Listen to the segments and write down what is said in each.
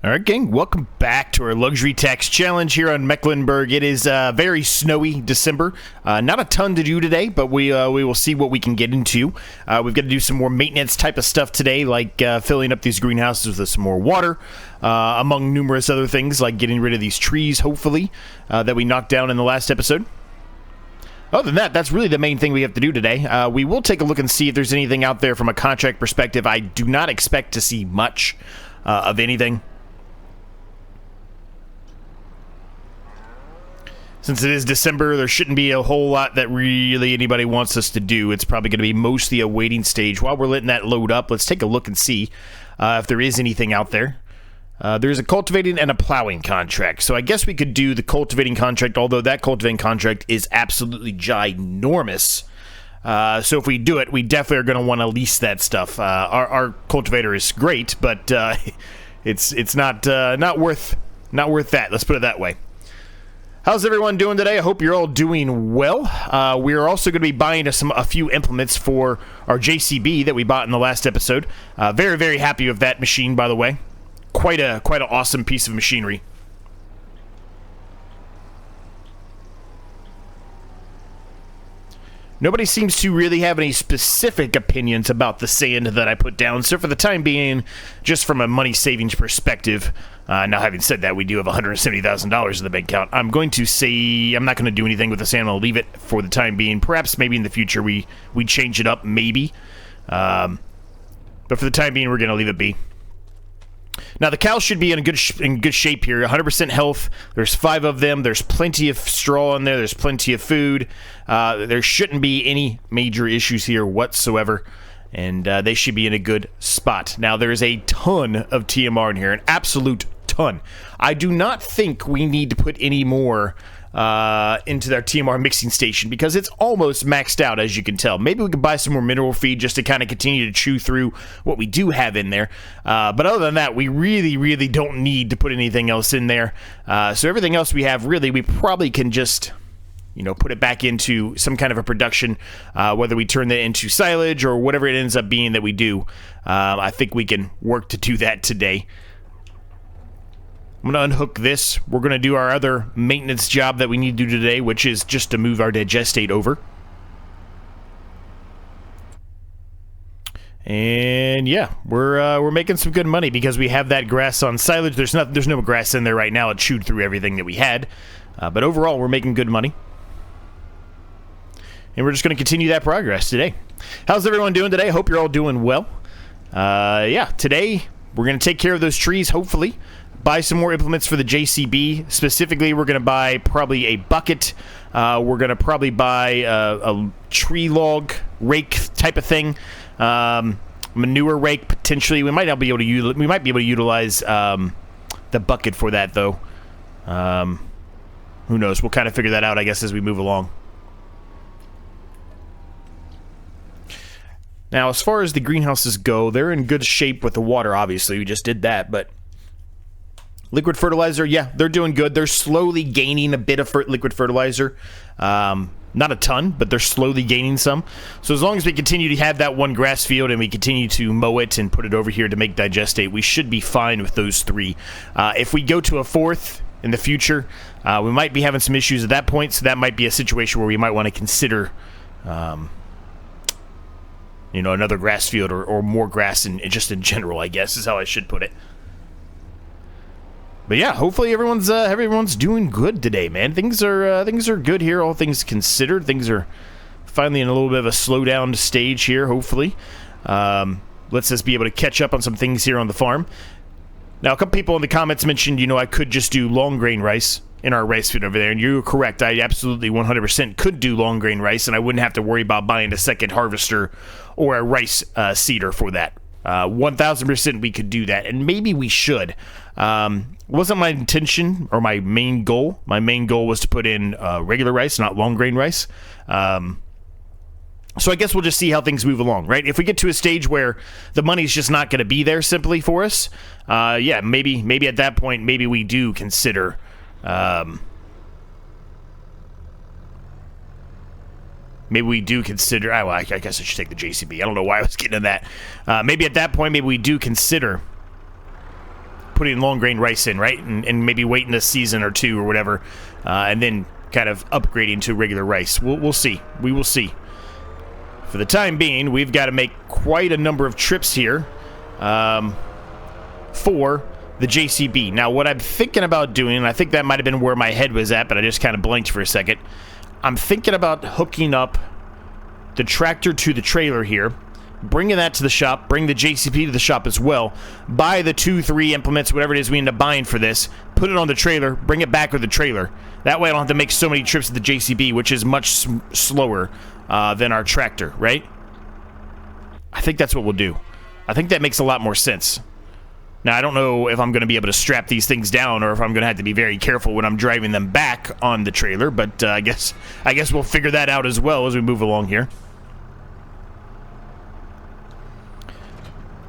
All right, gang, welcome back to our Luxury Tax Challenge here on Mecklenburg. It is very snowy December. Not a ton to do today, but we will see what we can get into. We've got to do some more maintenance type of stuff today, like filling up these greenhouses with some more water, among numerous other things, like getting rid of these trees, hopefully, that we knocked down in the last episode. Other than that, that's really the main thing we have to do today. We will take a look and see if there's anything out there from a contract perspective. I do not expect to see much of anything. Since it is December, there shouldn't be a whole lot that really anybody wants us to do. It's probably going to be mostly a waiting stage. While we're letting that load up, let's take a look and see if there is anything out there. There's a cultivating and a plowing contract. So I guess we could do the cultivating contract, although that cultivating contract is absolutely ginormous. So if we do it, we definitely are going to want to lease that stuff. Our cultivator is great, but it's not worth that. Let's put it that way. How's everyone doing today? I hope you're all doing well. We are also going to be buying a few implements for our JCB that we bought in the last episode. Very, very happy with that machine, by the way. Quite an awesome piece of machinery. Nobody seems to really have any specific opinions about the sand that I put down, so for the time being, just from a money savings perspective, now having said that, we do have $170,000 in the bank account. I'm going to say I'm not going to do anything with the sand. I'll leave it for the time being. Perhaps maybe in the future we change it up, maybe. But for the time being, we're going to leave it be. Now, the cows should be in good shape here. 100% health. There's 5 of them. There's plenty of straw in there. There's plenty of food. There shouldn't be any major issues here whatsoever. And they should be in a good spot. Now, there's a ton of TMR in here. An absolute ton. I do not think we need to put any more into their TMR mixing station because it's almost maxed out, as you can tell. Maybe we could buy some more mineral feed just to kind of continue to chew through what we do have in there. But other than that, we really, really don't need to put anything else in there. So everything else we have, really, we probably can just, put it back into some kind of a production, whether we turn that into silage or whatever it ends up being that we do. I think we can work to do that today. I'm going to unhook this. We're going to do our other maintenance job that we need to do today, which is just to move our digestate over. And yeah, we're making some good money because we have that grass on silage. There's no grass in there right now. It chewed through everything that we had. But overall, we're making good money. And we're just going to continue that progress today. How's everyone doing today? Hope you're all doing well. Yeah, today we're going to take care of those trees, hopefully. Buy some more implements for the JCB. Specifically, we're going to buy probably a bucket. We're going to probably buy a tree log rake type of thing. Manure rake, potentially. We might be able to utilize the bucket for that, though. Who knows? We'll kind of figure that out, I guess, as we move along. Now, as far as the greenhouses go, they're in good shape with the water, obviously. We just did that, but liquid fertilizer, yeah, they're doing good. They're slowly gaining a bit of liquid fertilizer. Not a ton, but they're slowly gaining some. So as long as we continue to have that one grass field and we continue to mow it and put it over here to make digestate, we should be fine with those 3. If we go to a 4th in the future, we might be having some issues at that point, so that might be a situation where we might want to consider another grass field or more grass just in general, I guess, is how I should put it. But yeah, hopefully everyone's doing good today, man. Things are good here, all things considered. Things are finally in a little bit of a slowdown stage here, hopefully. Let's just be able to catch up on some things here on the farm. Now, a couple people in the comments mentioned, I could just do long grain rice in our rice field over there, and you're correct. I absolutely 100% could do long grain rice, and I wouldn't have to worry about buying a second harvester or a rice seeder for that. 1,000% we could do that, and maybe we should. Wasn't my intention or my main goal. My main goal was to put in regular rice, not long grain rice. So I guess we'll just see how things move along, right? If we get to a stage where the money's just not going to be there simply for us, yeah, maybe at that point, maybe we do consider maybe we do consider, I guess I should take the JCB. I don't know why I was getting to that. Maybe at that point, maybe we do consider putting long grain rice in, right? And maybe waiting a season or two or whatever, and then kind of upgrading to regular rice. We'll see. We will see. For the time being, we've got to make quite a number of trips here for the JCB. Now, what I'm thinking about doing, and I think that might have been where my head was at, but I just kind of blanked for a second. I'm thinking about hooking up the tractor to the trailer here, bringing that to the shop, bring the JCB to the shop as well, buy the 2-3 implements, whatever it is we end up buying for this, put it on the trailer, bring it back with the trailer. That way I don't have to make so many trips to the JCB, which is much slower than our tractor, right? I think that's what we'll do. I think that makes a lot more sense. Now, I don't know if I'm going to be able to strap these things down or if I'm going to have to be very careful when I'm driving them back on the trailer, but I guess we'll figure that out as well as we move along here.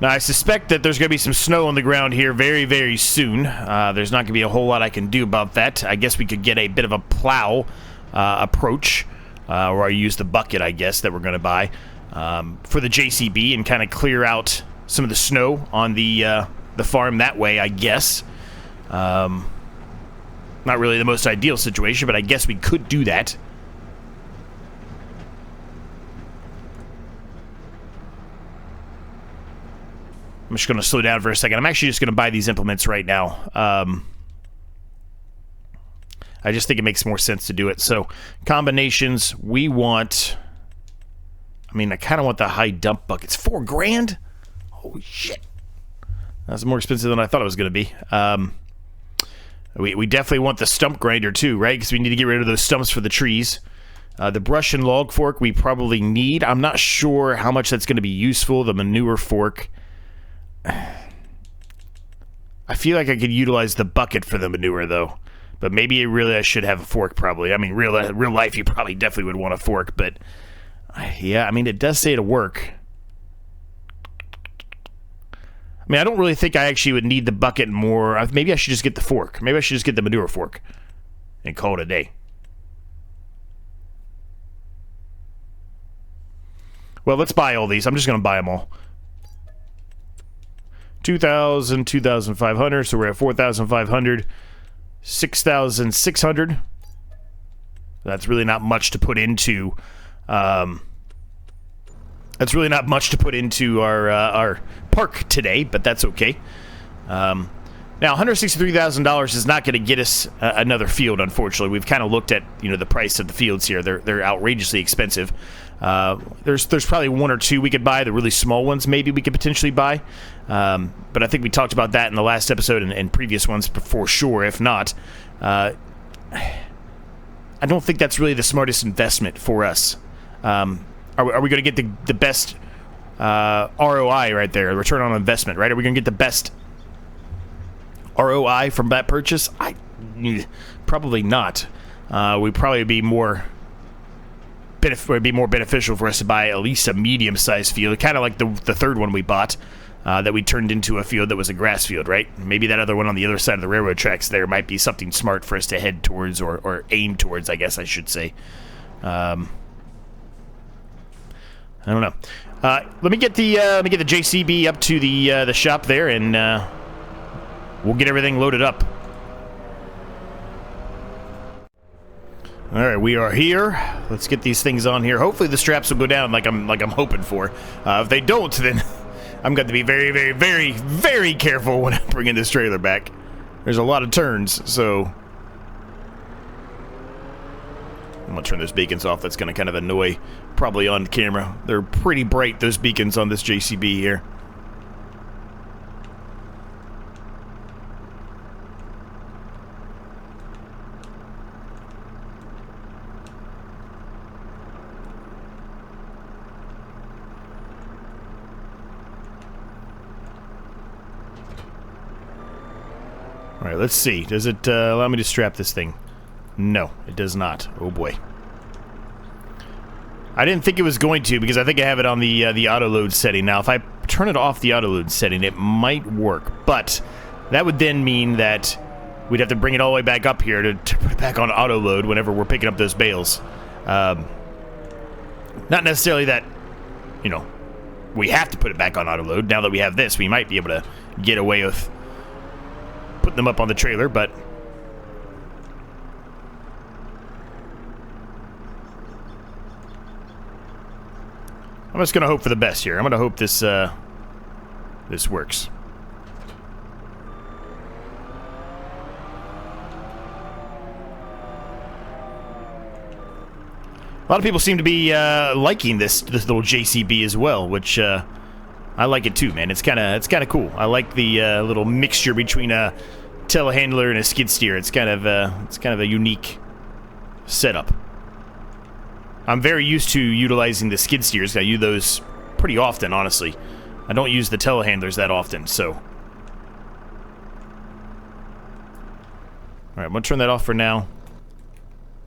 Now, I suspect that there's going to be some snow on the ground here very, very soon. There's not going to be a whole lot I can do about that. I guess we could get a bit of a plow approach, or I use the bucket, I guess, that we're going to buy for the JCB and kind of clear out some of the snow on the farm that way, I guess. Not really the most ideal situation, but I guess we could do that. I'm just going to slow down for a second. I'm actually just going to buy these implements right now. I just think it makes more sense to do it. So, combinations, we want... I mean, I kind of want the high dump buckets. $4,000? Holy shit. That's more expensive than I thought it was going to be. We definitely want the stump grinder too, right? Because we need to get rid of those stumps for the trees. The brush and log fork we probably need. I'm not sure how much that's going to be useful. The manure fork... I feel like I could utilize the bucket for the manure, though. But maybe I should have a fork, probably. I mean, real life, you probably definitely would want a fork, but... yeah, I mean, it does say to work. I mean, I don't really think I actually would need the bucket more. Maybe I should just get the fork. Maybe I should just get the manure fork and call it a day. Well, let's buy all these. I'm just going to buy them all. 2,000, 2,500, so we're at 4,500. 6,600. That's really not much to put into... that's really not much to put into our park today, but that's okay. Now, $163,000 is not going to get us another field, unfortunately. We've kind of looked at, the price of the fields here. They're outrageously expensive. There's probably one or two we could buy. The really small ones maybe we could potentially buy. But I think we talked about that in the last episode and previous ones for sure. If not, I don't think that's really the smartest investment for us. Are we going to get the best ROI right there, return on investment, right? Are we going to get the best ROI from that purchase? Probably not. We'd probably be more beneficial for us to buy at least a medium-sized field, kind of like the third one we bought that we turned into a field that was a grass field, right? Maybe that other one on the other side of the railroad tracks there might be something smart for us to head towards or aim towards, I guess I should say. I don't know. Let me get the JCB up to the shop there, and we'll get everything loaded up. All right, we are here. Let's get these things on here. Hopefully, the straps will go down like I'm hoping for. If they don't, then I'm going to be very, very, very, very careful when I'm bringing this trailer back. There's a lot of turns, so I'm going to turn those beacons off. That's going to kind of annoy, probably on camera. They're pretty bright, those beacons on this JCB here. All right, let's see. Does it allow me to strap this thing? No, it does not. Oh boy. I didn't think it was going to because I think I have it on the auto load setting. Now, if I turn it off the auto load setting, it might work, but that would then mean that we'd have to bring it all the way back up here to put it back on auto load whenever we're picking up those bales. Not necessarily that, we have to put it back on auto load. Now that we have this, we might be able to get away with putting them up on the trailer, but I'm just gonna hope for the best here. I'm gonna hope this this works. A lot of people seem to be liking this little JCB as well, which I like it too, man. It's kind of cool. I like the little mixture between a telehandler and a skid steer. It's kind of a unique setup. I'm very used to utilizing the skid steers. I use those pretty often, honestly. I don't use the telehandlers that often, so. All right, I'm gonna turn that off for now.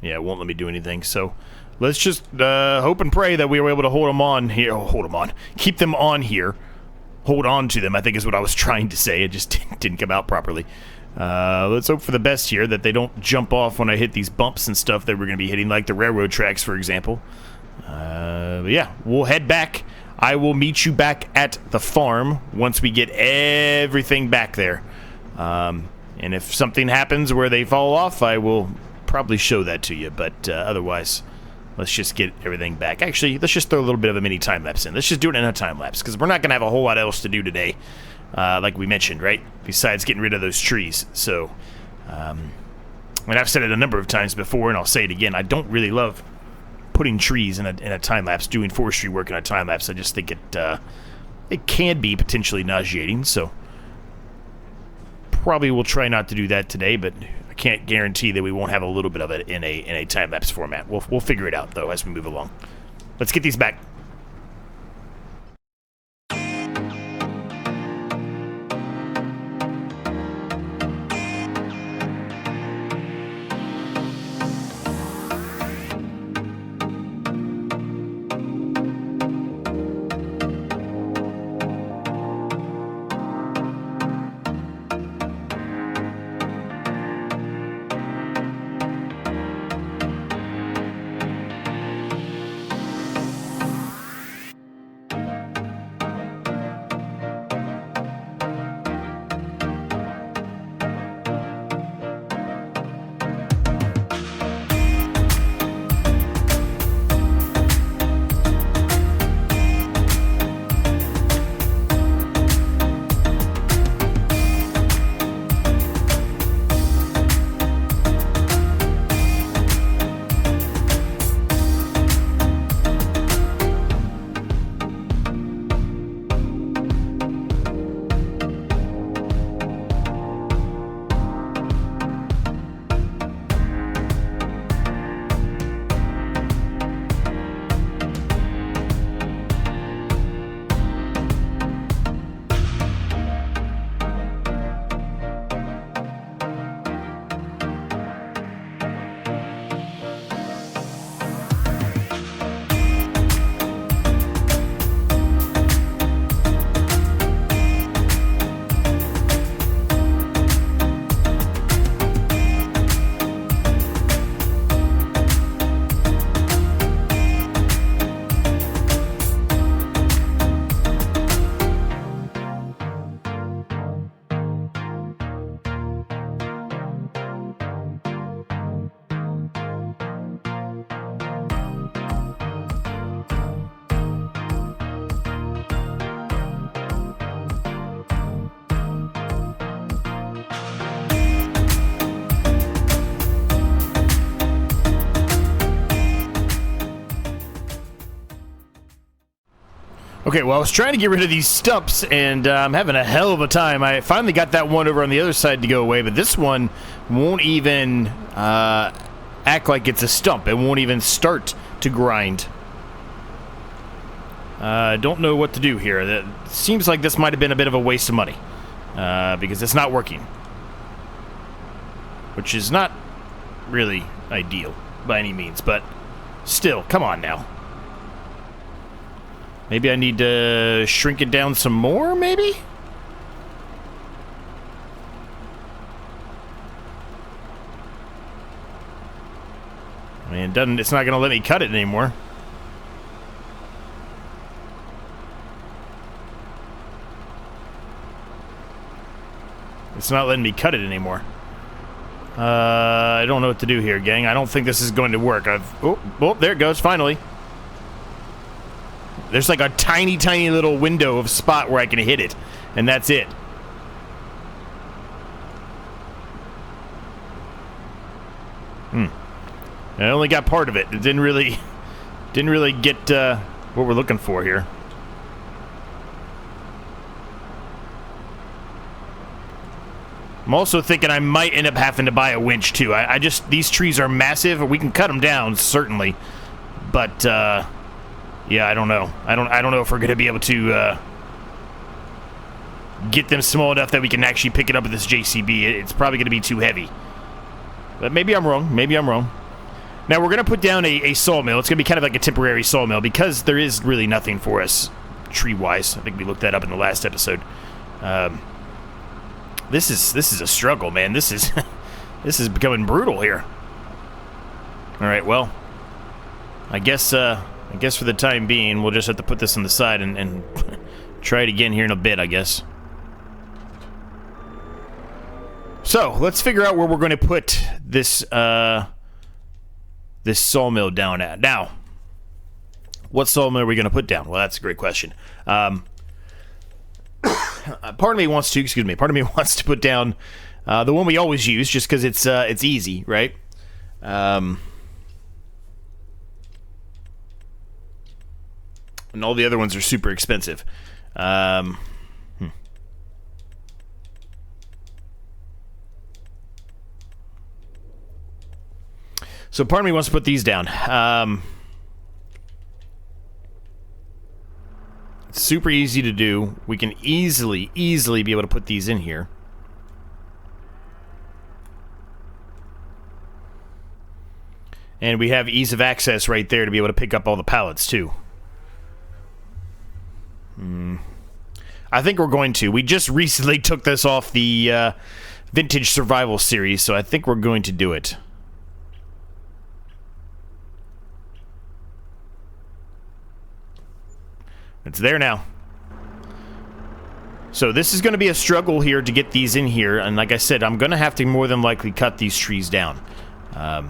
Yeah, it won't let me do anything, so let's just hope and pray that we were able to hold them on here. Oh, hold them on. Keep them on here. Hold on to them, I think is what I was trying to say. It just didn't come out properly. Let's hope for the best here, that they don't jump off when I hit these bumps and stuff that we're going to be hitting, like the railroad tracks, for example. But yeah, we'll head back. I will meet you back at the farm once we get everything back there. And if something happens where they fall off, I will probably show that to you, but otherwise, let's just get everything back. Actually, let's just throw a little bit of a mini time-lapse in. Let's just do it in a time-lapse, because we're not going to have a whole lot else to do today, like we mentioned, right? Besides getting rid of those trees. So, and I've said it a number of times before, and I'll say it again, I don't really love putting trees in a time-lapse, doing forestry work in a time-lapse. I just think it can be potentially nauseating, so probably will try not to do that today, but I can't guarantee that we won't have a little bit of it in a time-lapse format. We'll figure it out, though, as we move along. Let's get these back. Okay, well, I was trying to get rid of these stumps, and I'm having a hell of a time. I finally got that one over on the other side to go away, but this one won't even act like it's a stump. It won't even start to grind. I don't know what to do here. It seems like this might have been a bit of a waste of money, because it's not working. Which is not really ideal by any means, but still, come on now. Maybe I need to shrink it down some more, maybe? I mean, it's not going to let me cut it anymore. It's not letting me cut it anymore. I don't know what to do here, gang. I don't think this is going to work. Oh, there it goes, finally. There's like a tiny, tiny little window of spot where I can hit it, and that's it. I only got part of it. It didn't really get what we're looking for here. I'm also thinking I might end up having to buy a winch too. I just, these trees are massive. We can cut them down certainly, but yeah, I don't know. I don't know if we're gonna be able to get them small enough that we can actually pick it up with this JCB. It's probably gonna be too heavy, but maybe I'm wrong. Maybe I'm wrong. Now we're gonna put down a sawmill. It's gonna be kind of like a temporary sawmill because there is really nothing for us tree-wise. I think we looked that up in the last episode. This is a struggle, man. This is this is becoming brutal here. All right, well, I guess for the time being, we'll just have to put this on the side and try it again here in a bit, I guess. So let's figure out where we're going to put this this sawmill down at. Now, what sawmill are we going to put down? Well, that's a great question. Part of me wants to put down the one we always use, just because it's easy, right? And all the other ones are super expensive. So part of me wants to put these down. It's super easy to do. We can easily be able to put these in here. And we have ease of access right there to be able to pick up all the pallets too. I think we're going to. We just recently took this off the Vintage Survival series, so I think we're going to do it. It's there now. So this is going to be a struggle here to get these in here, and like I said, I'm going to have to more than likely cut these trees down. I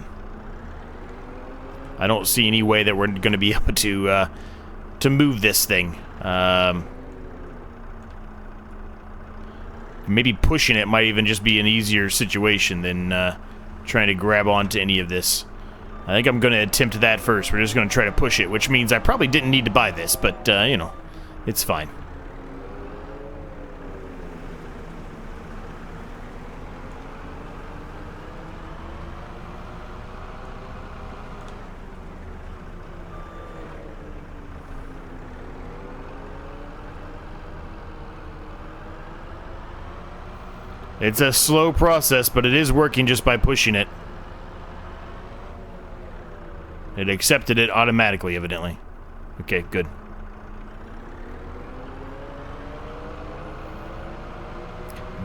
don't see any way that we're going to be able to move this thing. Maybe pushing it might even just be an easier situation than trying to grab onto any of this. I think I'm going to attempt that first. We're just going to try to push it, which means I probably didn't need to buy this, but, you know, it's fine. It's a slow process, but it is working just by pushing it. It accepted it automatically, evidently. Okay, good.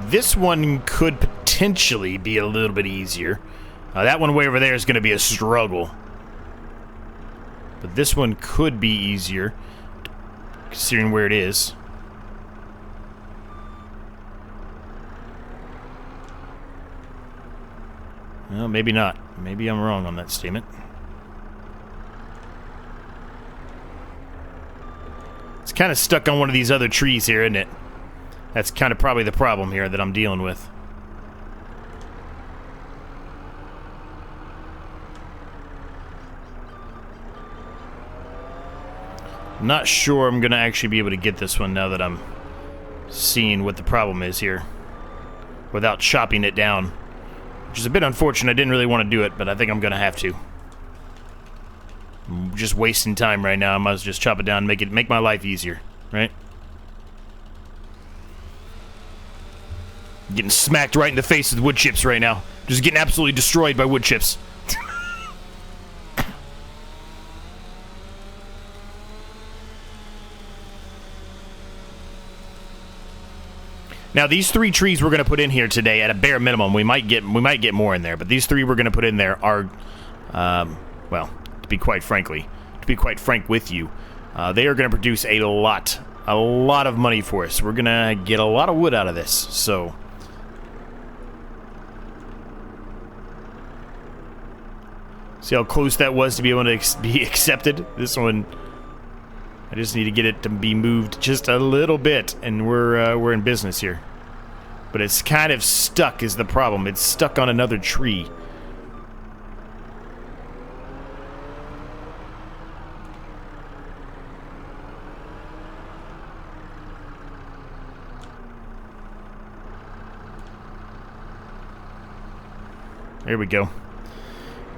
This one could potentially be a little bit easier. That one way over there is going to be a struggle. But this one could be easier, considering where it is. Well, maybe not. Maybe I'm wrong on that statement. It's kind of stuck on one of these other trees here, isn't it? That's kind of probably the problem here that I'm dealing with. Not sure I'm going to actually be able to get this one now that I'm seeing what the problem is here without chopping it down, which is a bit unfortunate. I didn't really want to do it, but I think I'm going to have to. I'm just wasting time right now. I might as well just chop it down and make my life easier, right? Getting smacked right in the face with wood chips right now. Just getting absolutely destroyed by wood chips. Now these 3 trees we're going to put in here today at a bare minimum. We might get more in there, but these 3 we're going to put in there are, well, to be quite frank with you, they are going to produce a lot of money for us. We're going to get a lot of wood out of this. So See how close that was to be able to be accepted? This one, I just need to get it to be moved just a little bit, and we're in business here. But it's kind of stuck is the problem. It's stuck on another tree. There we go.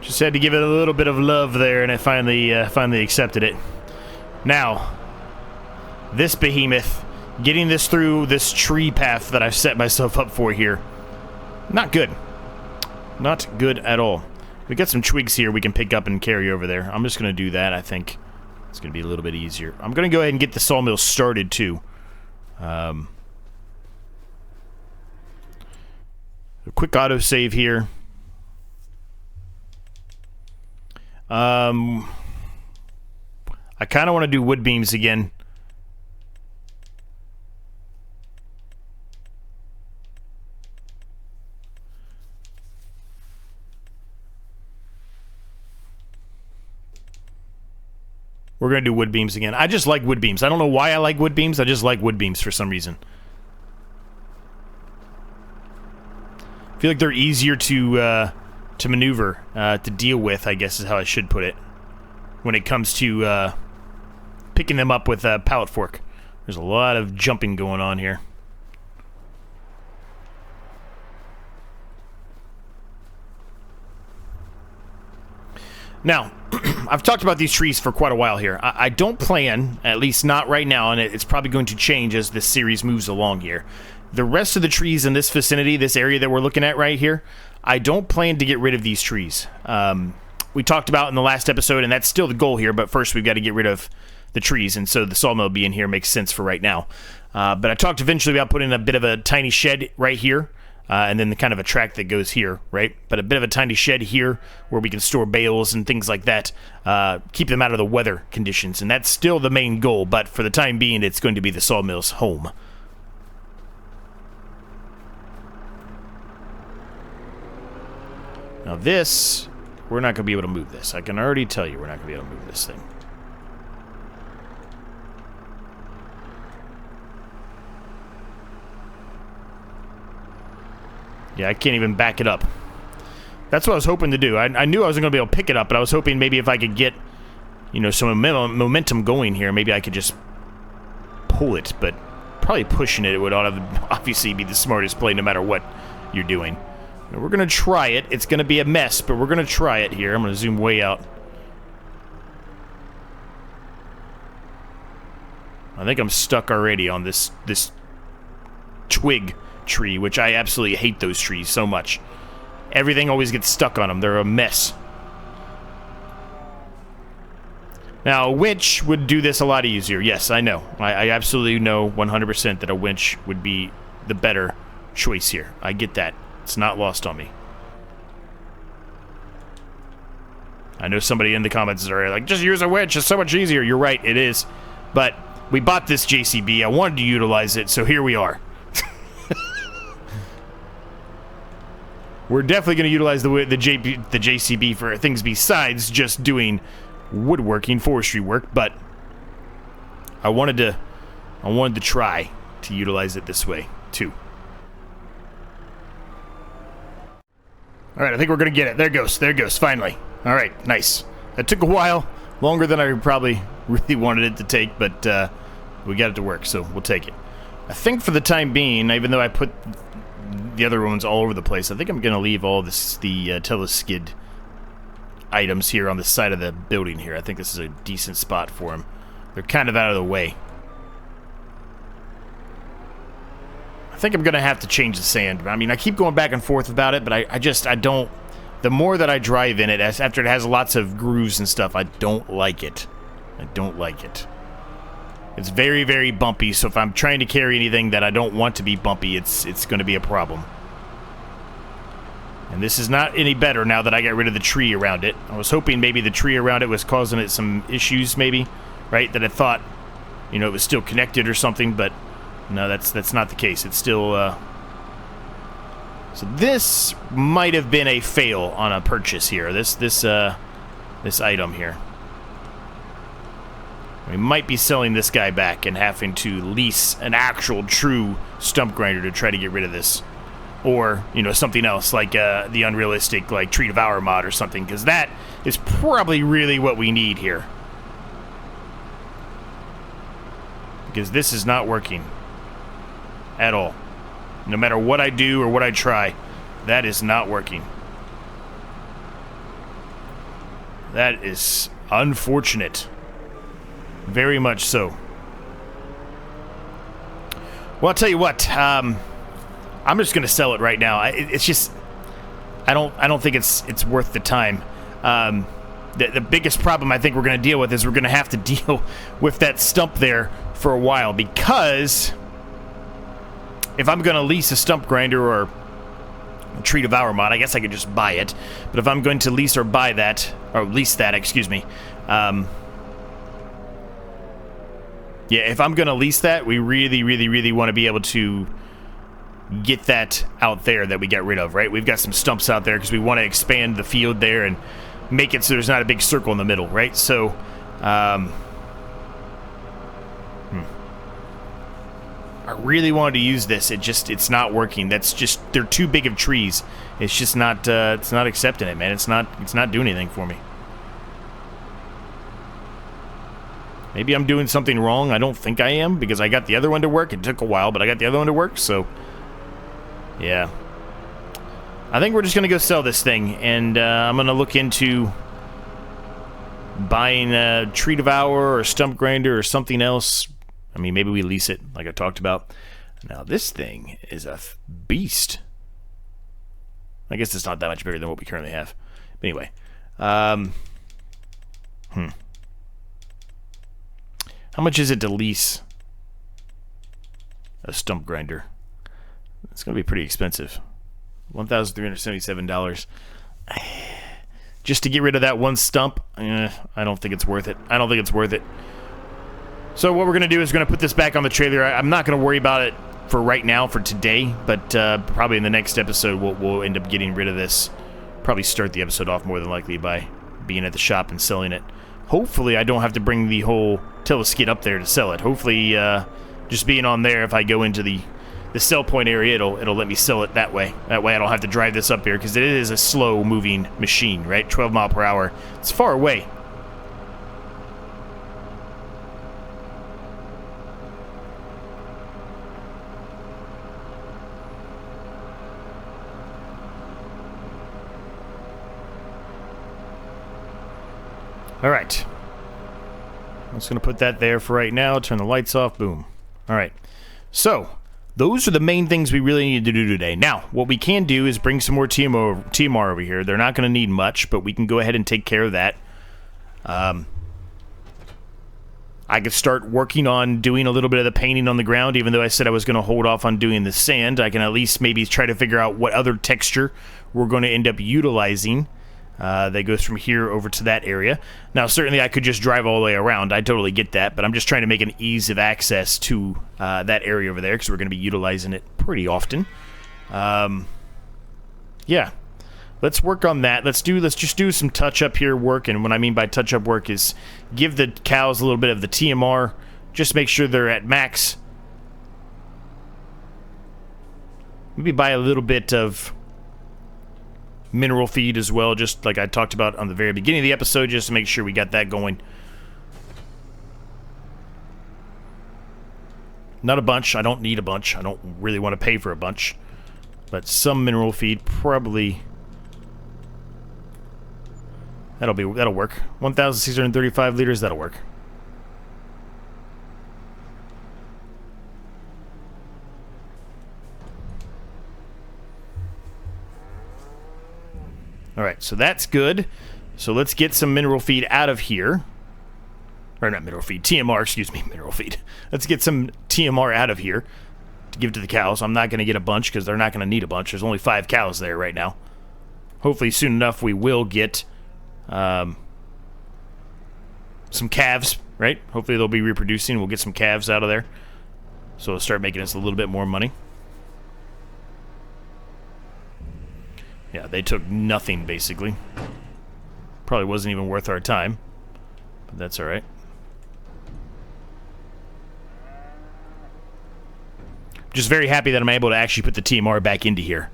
Just had to give it a little bit of love there, and I finally accepted it. Now, this behemoth, getting this through this tree path that I've set myself up for here, not good. Not good at all. We got some twigs here we can pick up and carry over there. I'm just going to do that. I think it's going to be a little bit easier. I'm going to go ahead and get the sawmill started, too. A quick autosave here. I kind of want to do wood beams again. We're going to do wood beams again. I just like wood beams. I don't know why I like wood beams. I just like wood beams for some reason. I feel like they're easier to maneuver, to deal with, I guess is how I should put it, when it comes to picking them up with a pallet fork. There's a lot of jumping going on here. Now, I've talked about these trees for quite a while here. I don't plan, at least not right now, and it's probably going to change as this series moves along here. The rest of the trees in this vicinity, this area that we're looking at right here, I don't plan to get rid of these trees. We talked about in the last episode, and that's still the goal here, but first we've got to get rid of the trees, and so the sawmill being here makes sense for right now. But I talked eventually about putting a bit of a tiny shed right here, and then the kind of a track that goes here, right? But a bit of a tiny shed here where we can store bales and things like that, keep them out of the weather conditions, and that's still the main goal, but for the time being, it's going to be the sawmill's home. Now this, we're not going to be able to move this. I can already tell you we're not going to be able to move this thing. Yeah, I can't even back it up. That's what I was hoping to do. I knew I wasn't going to be able to pick it up, but I was hoping maybe if I could get, you know, some momentum going here, maybe I could just pull it. But probably pushing it would obviously be the smartest play no matter what you're doing. We're going to try it. It's going to be a mess, but we're going to try it here. I'm going to zoom way out. I think I'm stuck already on this twig tree, which I absolutely hate those trees so much. Everything always gets stuck on them. They're a mess. Now, a winch would do this a lot easier. Yes, I know. I absolutely know 100% that a winch would be the better choice here. I get that. It's not lost on me. I know somebody in the comments is already like, just use a winch, it's so much easier. You're right, it is. But we bought this JCB, I wanted to utilize it, so here we are. We're definitely going to utilize the JCB for things besides just doing woodworking, forestry work, but I wanted to try to utilize it this way, too. Alright, I think we're going to get it. There it goes, finally. Alright, nice. That took a while, longer than I probably really wanted it to take, but we got it to work, so we'll take it. I think for the time being, even though I put the other ones all over the place, I think I'm going to leave all the Teleskid items here on the side of the building here. I think this is a decent spot for them. They're kind of out of the way. I think I'm going to have to change the sand. I mean, I keep going back and forth about it, but I don't... The more that I drive in it, after it has lots of grooves and stuff, I don't like it. I don't like it. It's very, very bumpy, so if I'm trying to carry anything that I don't want to be bumpy, it's going to be a problem. And this is not any better now that I got rid of the tree around it. I was hoping maybe the tree around it was causing it some issues, maybe, right? That I thought, you know, it was still connected or something, but no, that's not the case. It's still, So this might have been a fail on a purchase here. This this item here. We might be selling this guy back and having to lease an actual true stump grinder to try to get rid of this. Or, you know, something else like the unrealistic like Tree Devour mod or something, because that is probably really what we need here. Because this is not working at all. No matter what I do or what I try, that is not working. That is unfortunate. Very much so. Well, I'll tell you what. I'm just going to sell it right now. It's just, I don't think it's worth the time. The biggest problem I think we're going to deal with is we're going to have to deal with that stump there for a while, because if I'm going to lease a stump grinder or a Tree Devour mod, I guess I could just buy it. But if I'm going to lease or buy that, or lease that, excuse me. Yeah, if I'm going to lease that, we really, really, really want to be able to get that out there that we got rid of, right? We've got some stumps out there because we want to expand the field there and make it so there's not a big circle in the middle, right? So, I really wanted to use this. It's not working. They're too big of trees. It's just not, it's not accepting it, man. It's not doing anything for me. Maybe I'm doing something wrong. I don't think I am, because I got the other one to work. It took a while, but I got the other one to work, so yeah. I think we're just going to go sell this thing, and I'm going to look into buying a Tree Devour or a stump grinder or something else. I mean, maybe we lease it, like I talked about. Now, this thing is a beast. I guess it's not that much bigger than what we currently have. But anyway. How much is it to lease a stump grinder? It's going to be pretty expensive. $1,377. Just to get rid of that one stump? I don't think it's worth it. I don't think it's worth it. So what we're going to do is going to put this back on the trailer. I'm not going to worry about it for right now, for today, but probably in the next episode we'll end up getting rid of this. Probably start the episode off more than likely by being at the shop and selling it. Hopefully I don't have to bring the whole Teleskid up there to sell it. Hopefully just being on there, if I go into the sell point area, it'll let me sell it that way. That way I don't have to drive this up here, because it is a slow moving machine, right? 12 mile per hour. It's far away. Alright. I'm just going to put that there for right now. Turn the lights off. Boom. Alright. So, those are the main things we really need to do today. Now, what we can do is bring some more TMR over here. They're not going to need much, but we can go ahead and take care of that. I could start working on doing a little bit of the painting on the ground, even though I said I was going to hold off on doing the sand. I can at least maybe try to figure out what other texture we're going to end up utilizing. That goes from here over to that area. Now, certainly I could just drive all the way around. I totally get that, but I'm just trying to make an ease of access to that area over there, because we're going to be utilizing it pretty often. Yeah, let's work on that. Let's just do some touch-up here work, and what I mean by touch-up work is give the cows a little bit of the TMR, just make sure they're at max. Maybe buy a little bit of mineral feed as well, just like I talked about on the very beginning of the episode, just to make sure we got that going. Not a bunch. I don't need a bunch. I don't really want to pay for a bunch. But some mineral feed, probably. That'll work. 1,635 liters, that'll work. Alright, so that's good. So let's get some mineral feed out of here. Or not mineral feed, TMR, excuse me, mineral feed. Let's get some TMR out of here to give to the cows. I'm not going to get a bunch because they're not going to need a bunch. There's only 5 cows there right now. Hopefully soon enough we will get some calves, right? Hopefully they'll be reproducing. We'll get some calves out of there. So it'll start making us a little bit more money. Yeah, they took nothing, basically. Probably wasn't even worth our time, but that's all right. Just very happy that I'm able to actually put the TMR back into here.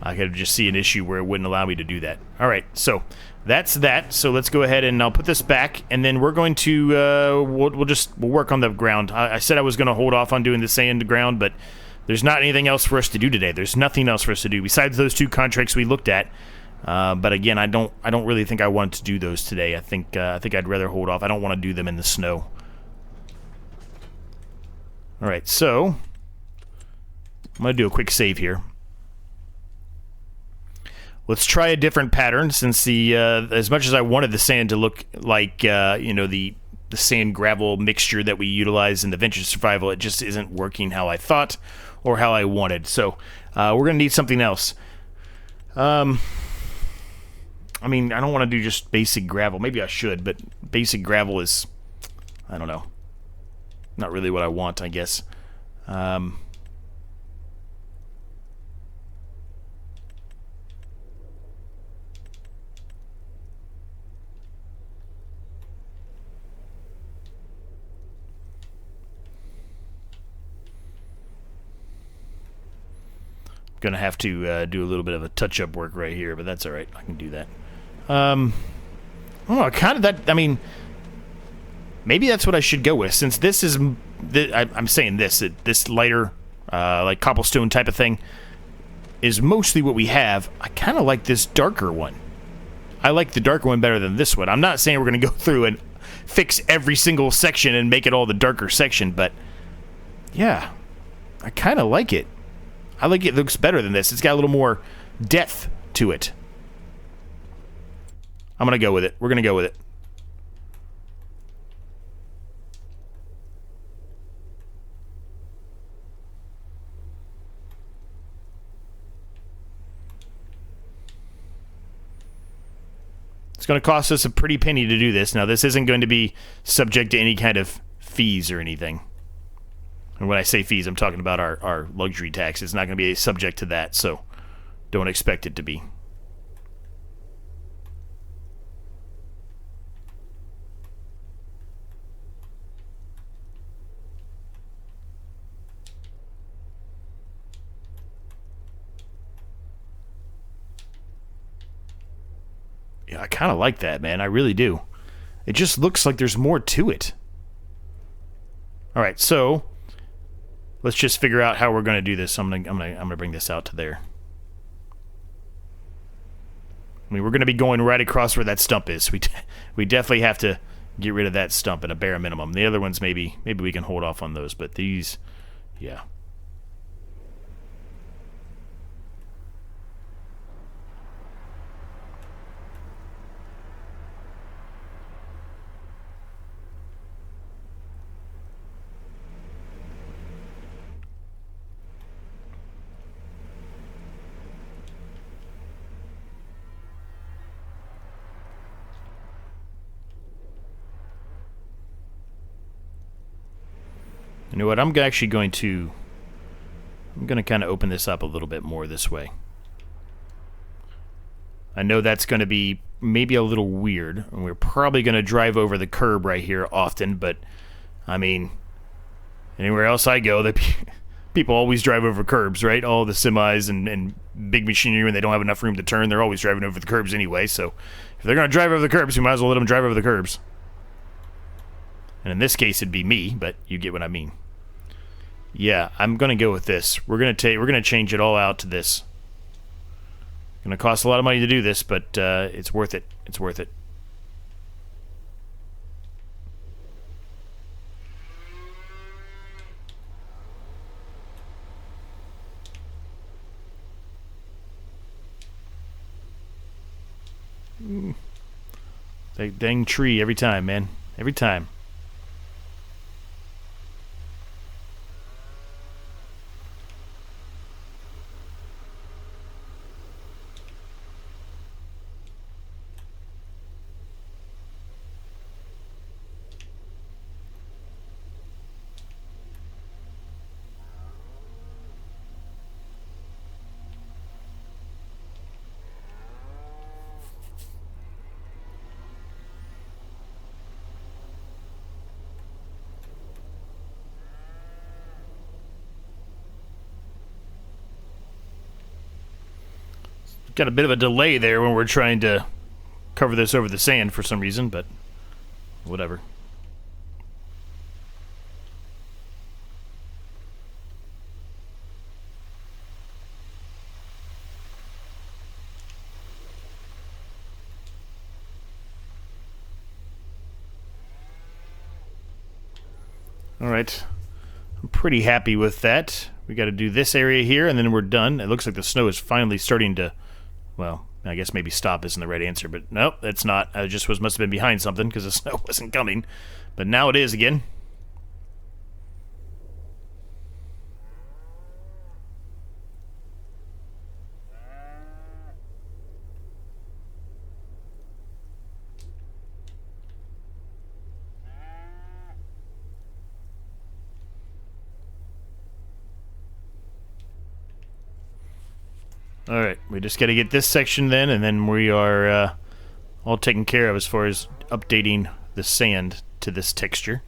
I could just see an issue where it wouldn't allow me to do that. All right, so that's that. So let's go ahead and I'll put this back, and then we're going to we'll work on the ground. I said I was going to hold off on doing the sand ground, but there's not anything else for us to do today. There's nothing else for us to do besides those 2 contracts we looked at. But again, I don't really think I want to do those today. I think I'd rather hold off. I don't want to do them in the snow. All right, so I'm going to do a quick save here. Let's try a different pattern, since the as much as I wanted the sand to look like you know, the sand gravel mixture that we utilize in the venture survival, it just isn't working how I thought or how I wanted. So we're going to need something else. I mean, I don't want to do just basic gravel. Maybe I should, but basic gravel is, I don't know, not really what I want, I guess. Gonna have to do a little bit of a touch-up work right here, but that's all right. I can do that. Oh, kind of that. I mean, maybe that's what I should go with, since this is. I'm saying this lighter, like cobblestone type of thing, is mostly what we have. I kind of like this darker one. I like the darker one better than this one. I'm not saying we're gonna go through and fix every single section and make it all the darker section, but yeah, I kind of like it. I like it. It looks better than this. It's got a little more depth to it. I'm going to go with it. We're going to go with it. It's going to cost us a pretty penny to do this. Now, this isn't going to be subject to any kind of fees or anything. And when I say fees, I'm talking about our luxury tax. It's not going to be subject to that, so don't expect it to be. Yeah, I kind of like that, man. I really do. It just looks like there's more to it. All right, so let's just figure out how we're going to do this. I'm gonna bring this out to there. I mean, we're going to be going right across where that stump is. We definitely have to get rid of that stump at a bare minimum. The other ones, maybe we can hold off on those, but these, yeah. You know what? I'm actually going to kind of open this up a little bit more this way. I know that's going to be maybe a little weird, and we're probably going to drive over the curb right here often, but I mean, anywhere else I go, people always drive over curbs, right? All the semis and big machinery, when they don't have enough room to turn, they're always driving over the curbs anyway, so if they're going to drive over the curbs, we might as well let them drive over the curbs. And in this case, it'd be me, but you get what I mean. Yeah, I'm gonna go with this. We're gonna change it all out to this. Gonna cost a lot of money to do this, but it's worth it. It's worth it. That dang tree every time, man. Every time. Got a bit of a delay there when we're trying to cover this over the sand for some reason, but whatever. Alright, I'm pretty happy with that. We got to do this area here, and then we're done. It looks like the snow is finally starting to, well, I guess maybe stop isn't the right answer, but nope, it's not. I just must have been behind something because the snow wasn't coming. But now it is again. Alright, we just got to get this section then, and then we are all taken care of as far as updating the sand to this texture.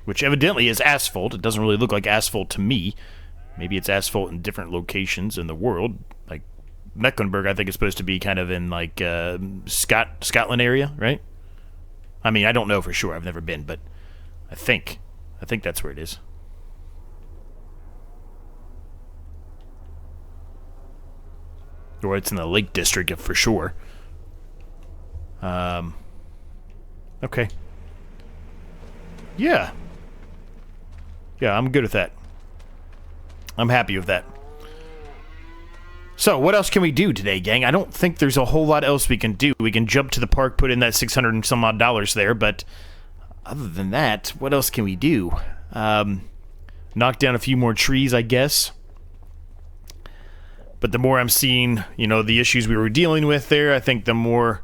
Which evidently is asphalt. It doesn't really look like asphalt to me. Maybe it's asphalt in different locations in the world. Like Mecklenburg, I think, is supposed to be kind of in like Scotland area, right? I mean, I don't know for sure. I've never been, but I think that's where it is. Or it's in the Lake District for sure. Okay. Yeah. Yeah, I'm good with that. I'm happy with that. So, what else can we do today, gang? I don't think there's a whole lot else we can do. We can jump to the park, put in that $600 and some odd there, but other than that, what else can we do? Knock down a few more trees, I guess. But the more I'm seeing, you know, the issues we were dealing with there, I think the more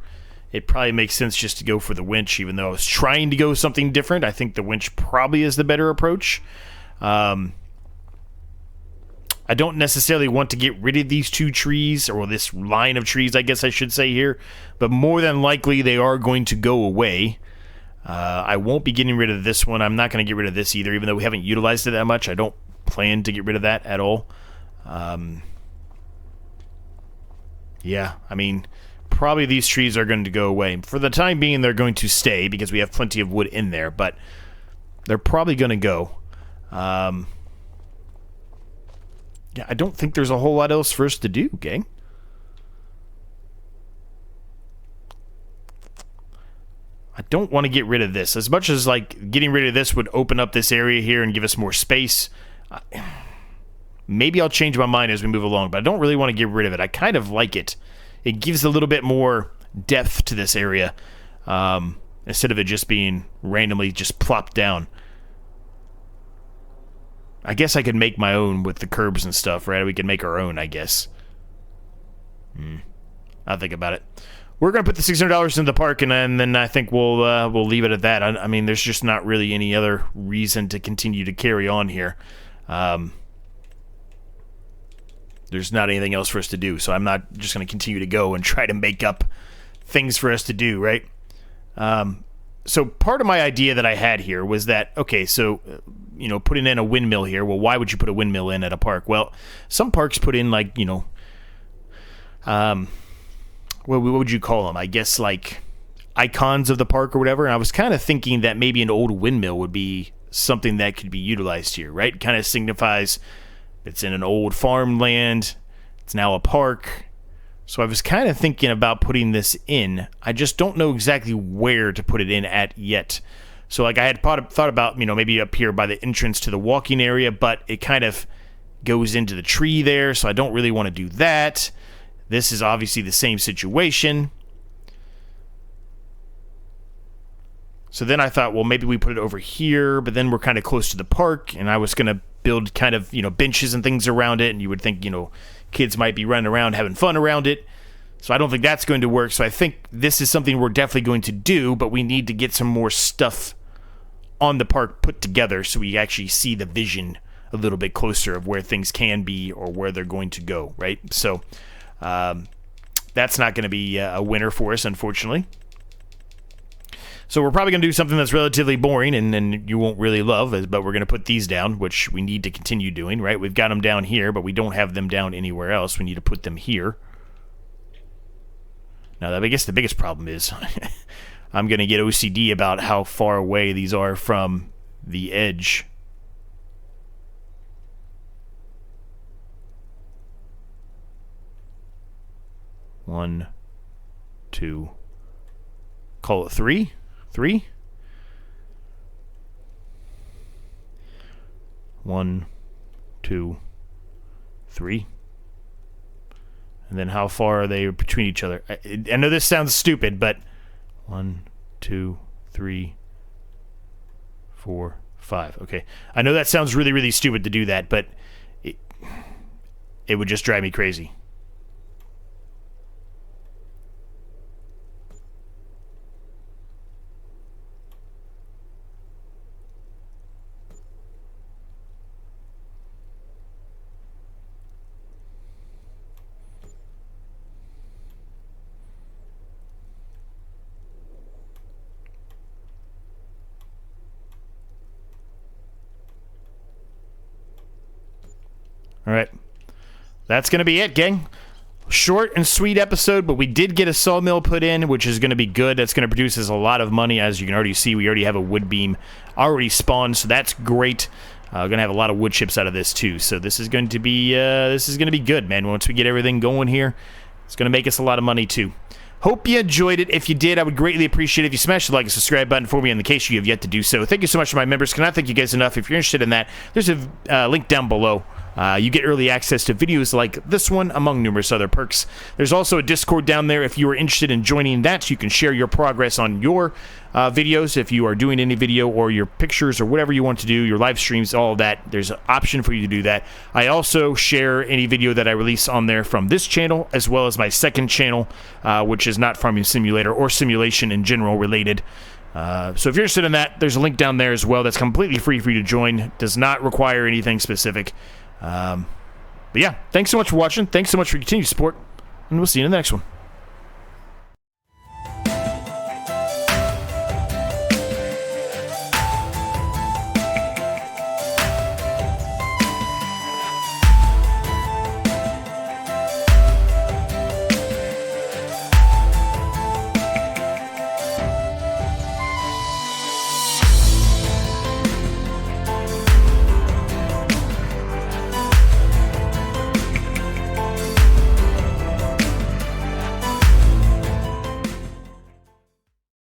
it probably makes sense just to go for the winch, even though I was trying to go something different. I think the winch probably is the better approach. I don't necessarily want to get rid of these two trees, or this line of trees, I guess I should say here, but more than likely they are going to go away. I won't be getting rid of this one. I'm not going to get rid of this either, even though we haven't utilized it that much. I don't plan to get rid of that at all. Yeah, I mean, probably these trees are going to go away. For the time being, they're going to stay because we have plenty of wood in there, but they're probably going to go. Yeah, I don't think there's a whole lot else for us to do, gang. I don't want to get rid of this. As much as, like, getting rid of this would open up this area here and give us more space, maybe I'll change my mind as we move along, but I don't really want to get rid of it. I kind of like it. It gives a little bit more depth to this area, instead of it just being randomly just plopped down. I guess I could make my own with the curbs and stuff, right? We could make our own, I guess. I'll think about it. We're going to put the $600 in the park, and then I think we'll leave it at that. I mean, there's just not really any other reason to continue to carry on here. There's not anything else for us to do, so I'm not just going to continue to go and try to make up things for us to do, right? So part of my idea that I had here was that, okay, so, you know, putting in a windmill here, well, why would you put a windmill in at a park? Well, some parks put in, like, you know, what would you call them? I guess, like, icons of the park or whatever, and I was kind of thinking that maybe an old windmill would be something that could be utilized here, right? It kind of signifies it's in an old farmland, it's now a park. So I was kind of thinking about putting this in. I just don't know exactly where to put it in at yet. So, like, I had thought about, you know, maybe up here by the entrance to the walking area, but it kind of goes into the tree there, so I don't really want to do that. This is obviously the same situation. So then I thought, well, maybe we put it over here, but then we're kind of close to the park, and I was going to build kind of, you know, benches and things around it, and you would think, you know, kids might be running around having fun around it. So I don't think that's going to work. So I think this is something we're definitely going to do, but we need to get some more stuff on the park put together so we actually see the vision a little bit closer of where things can be or where they're going to go, right? So that's not going to be a winner for us, unfortunately. So we're probably going to do something that's relatively boring and you won't really love, but we're going to put these down, which we need to continue doing, right? We've got them down here, but we don't have them down anywhere else. We need to put them here. Now, I guess the biggest problem is I'm going to get OCD about how far away these are from the edge. One, two, call it three? Three? 1, 2, 3. And then how far are they between each other? I know this sounds stupid, but 1, 2, 3, 4, 5. Okay. I know that sounds really, really stupid to do that, but it would just drive me crazy. All right. That's going to be it, gang. Short and sweet episode, but we did get a sawmill put in, which is going to be good. That's going to produce us a lot of money. As you can already see, we already have a wood beam already spawned, so that's great. Going to have a lot of wood chips out of this, too. So this is going to be good, man. Once we get everything going here, it's going to make us a lot of money, too. Hope you enjoyed it. If you did, I would greatly appreciate it if you smash the like and subscribe button for me in the case you have yet to do so. Thank you so much for my members. Cannot thank you guys enough. If you're interested in that, there's a link down below. You get early access to videos like this one, among numerous other perks. There's also a Discord down there. If you are interested in joining that, you can share your progress on your videos. If you are doing any video or your pictures or whatever you want to do, your live streams, all of that, there's an option for you to do that. I also share any video that I release on there from this channel, as well as my second channel, which is not Farming Simulator or simulation in general related. So if you're interested in that, there's a link down there as well. That's completely free for you to join. Does not require anything specific. But yeah, thanks so much for watching. Thanks so much for your continued support, and we'll see you in the next one.